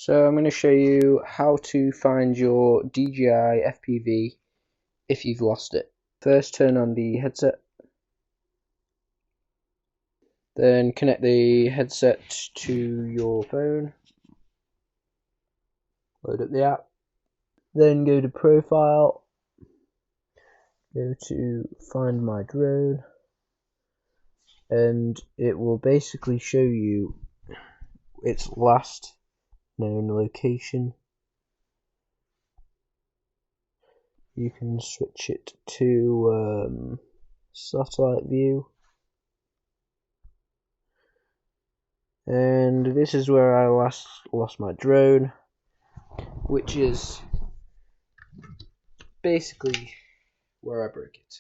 So I'm going to show you how to find your DJI FPV if you've lost it. First, turn on the headset, then connect the headset to your phone, load up the app, then go to Profile, go to Find My Drone, and it will basically show you its last known location. You can switch it to satellite view, and this is where I last lost my drone, which is basically where I broke it.